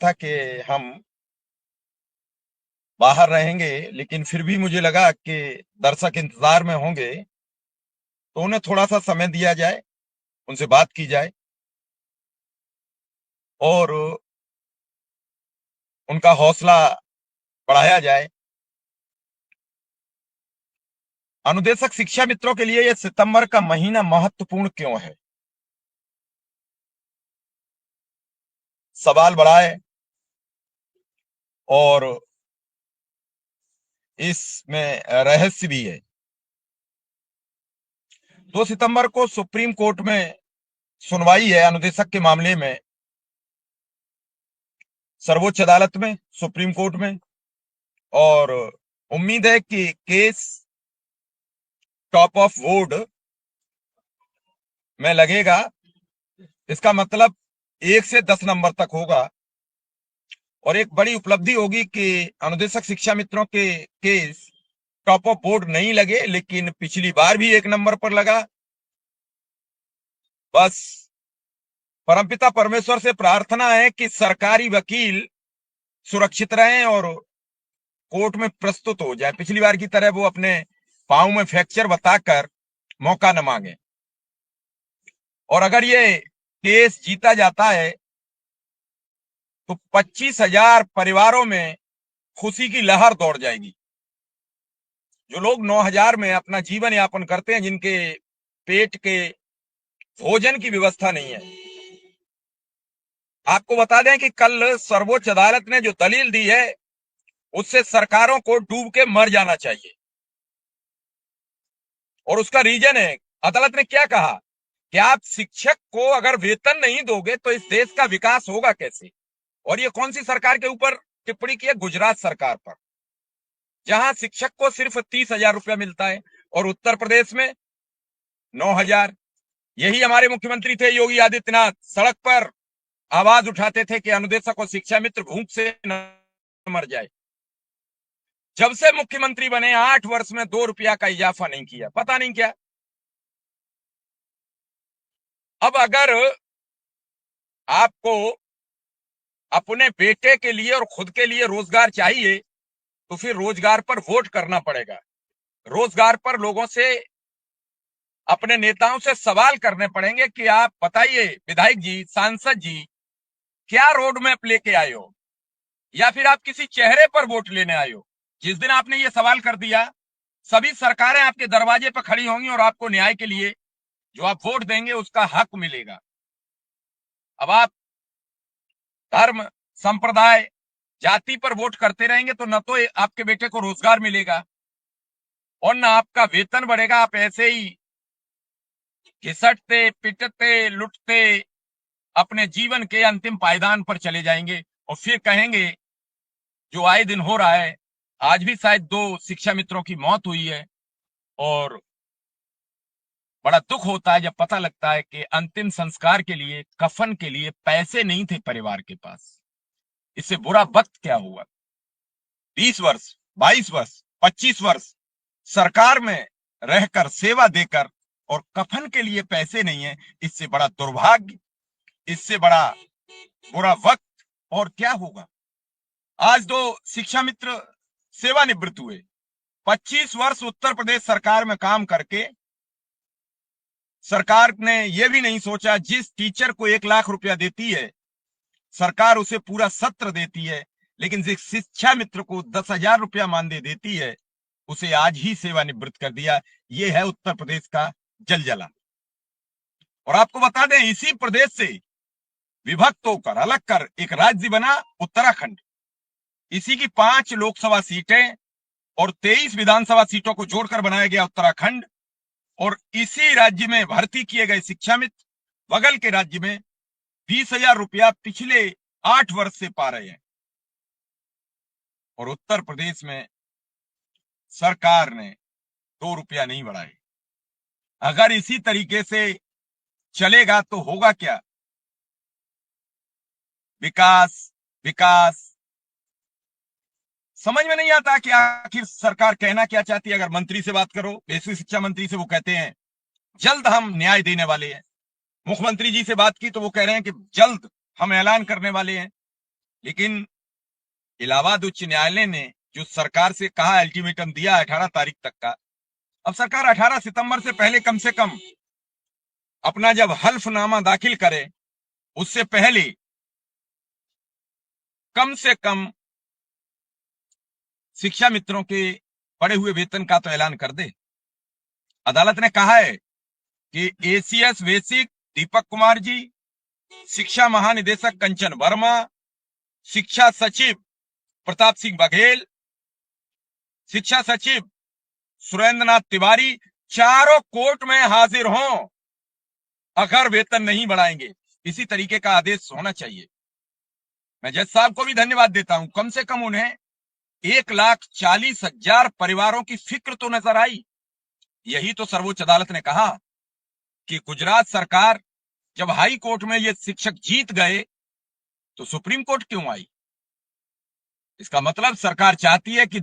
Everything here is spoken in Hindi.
था कि हम बाहर रहेंगे, लेकिन फिर भी मुझे लगा कि दर्शक इंतजार में होंगे, तो उन्हें थोड़ा सा समय दिया जाए, उनसे बात की जाए और उनका हौसला बढ़ाया जाए। अनुदेशक शिक्षा मित्रों के लिए यह सितंबर का महीना महत्वपूर्ण क्यों है? सवाल बड़ा है और इसमें रहस्य भी है। 2 सितंबर को सुप्रीम कोर्ट में सुनवाई है अनुदेशक के मामले में, सर्वोच्च अदालत में, सुप्रीम कोर्ट में, और उम्मीद है कि केस टॉप ऑफ बोर्ड में लगेगा। इसका मतलब 1 से 10 नंबर तक होगा और एक बड़ी उपलब्धि होगी कि अनुदेशक शिक्षा मित्रों के केस टॉप ऑफ बोर्ड नहीं लगे, लेकिन पिछली बार भी 1 नंबर पर लगा। बस परमपिता परमेश्वर से प्रार्थना है कि सरकारी वकील सुरक्षित रहें और कोर्ट में प्रस्तुत हो जाए। पिछली बार की तरह वो अपने पांव में फ्रैक्चर बताकर मौका न मांगे। और अगर ये केस जीता जाता है तो 25,000 परिवारों में खुशी की लहर दौड़ जाएगी। जो लोग 9,000 में अपना जीवन यापन करते हैं, जिनके पेट के भोजन की व्यवस्था नहीं है। आपको बता दें कि कल सर्वोच्च अदालत ने जो दलील दी है उससे सरकारों को डूब के मर जाना चाहिए। और उसका रीजन है, अदालत ने क्या कहा कि आप शिक्षक को अगर वेतन नहीं दोगे तो इस देश का विकास होगा कैसे। और ये कौन सी सरकार के ऊपर टिप्पणी की है? गुजरात सरकार पर, जहां शिक्षक को सिर्फ 30,000 रुपया मिलता है और उत्तर प्रदेश में 9,000। यही हमारे मुख्यमंत्री थे योगी आदित्यनाथ, सड़क पर आवाज उठाते थे कि अनुदेशक और शिक्षा मित्र भूख से न मर जाए। जब से मुख्यमंत्री बने 8 वर्ष में 2 रुपया का इजाफा नहीं किया, पता नहीं क्या। अब अगर आपको अपने बेटे के लिए और खुद के लिए रोजगार चाहिए तो फिर रोजगार पर वोट करना पड़ेगा। रोजगार पर लोगों से, अपने नेताओं से सवाल करने पड़ेंगे कि आप बताइए विधायक जी, सांसद जी, क्या रोड मैप लेके आए हो, या फिर आप किसी चेहरे पर वोट लेने आए हो? जिस दिन आपने ये सवाल कर दिया, सभी सरकारें आपके दरवाजे पर खड़ी होंगी और आपको न्याय के लिए जो आप वोट देंगे उसका हक मिलेगा। अब आप धर्म, संप्रदाय, जाति पर वोट करते रहेंगे तो न तो आपके बेटे को रोजगार मिलेगा और न आपका वेतन बढ़ेगा। आप ऐसे ही घिसटते, पिटते, लुटते अपने जीवन के अंतिम पायदान पर चले जाएंगे और फिर कहेंगे, जो आए दिन हो रहा है, आज भी शायद 2 शिक्षा मित्रों की मौत हुई है और बड़ा दुख होता है जब पता लगता है कि अंतिम संस्कार के लिए, कफन के लिए पैसे नहीं थे परिवार के पास। इससे बुरा वक्त क्या हुआ? 20 वर्ष, 22 वर्ष, 25 वर्ष सरकार में रहकर, सेवा देकर, और कफन के लिए पैसे नहीं है। इससे बड़ा दुर्भाग्य, इससे बड़ा बुरा वक्त और क्या होगा? आज 2 शिक्षा मित्र सेवानिवृत्त हुए। 25 वर्ष उत्तर प्रदेश सरकार में काम करके सरकार ने यह भी नहीं सोचा, जिस टीचर को 1 लाख रुपया देती है सरकार उसे पूरा सत्र देती है, लेकिन जिस शिक्षा मित्र को 10,000 रुपया मानदेय देती है उसे आज ही सेवानिवृत्त कर दिया। यह है उत्तर प्रदेश का जलजला। और आपको बता दें, इसी प्रदेश से विभक्त होकर, अलग कर एक राज्य बना उत्तराखंड। इसी की 5 लोकसभा सीटें और 23 विधानसभा सीटों को जोड़कर बनाया गया उत्तराखंड। और इसी राज्य में भर्ती किए गए शिक्षा मित्र बगल के राज्य में 20,000 रुपया पिछले 8 वर्ष से पा रहे हैं। और उत्तर प्रदेश में सरकार ने 2 रुपया नहीं बढ़ाए। अगर इसी तरीके से चलेगा तो होगा क्या? विकास, विकास, समझ में नहीं आता कि आखिर सरकार कहना क्या चाहती है। अगर मंत्री से बात करो, बेसिक शिक्षा मंत्री से, वो कहते हैं जल्द हम न्याय देने वाले हैं। मुख्यमंत्री जी से बात की तो वो कह रहे हैं कि जल्द हम ऐलान करने वाले हैं। लेकिन इलाहाबाद उच्च न्यायालय ने जो सरकार से कहा, अल्टीमेटम दिया 18 तारीख तक का, अब सरकार 18 सितंबर से कम अपना जब हल्फनामा दाखिल करे उससे पहले कम से कम शिक्षा मित्रों के बढ़े हुए वेतन का तो ऐलान कर दे। अदालत ने कहा है कि एसीएस बेसिक दीपक कुमार जी, शिक्षा महानिदेशक कंचन वर्मा, शिक्षा सचिव प्रताप सिंह बघेल, शिक्षा सचिव सुरेंद्रनाथ तिवारी, चारों कोर्ट में हाजिर हों अगर वेतन नहीं बढ़ाएंगे। इसी तरीके का आदेश होना चाहिए। मैं जज साहब को भी धन्यवाद देता हूं, कम से कम उन्हें 1,40,000 परिवारों की फिक्र तो नजर आई। यही तो सर्वोच्च अदालत ने कहा कि गुजरात सरकार जब हाई कोर्ट में ये शिक्षक जीत गए तो सुप्रीम कोर्ट क्यों आई। इसका मतलब सरकार चाहती है कि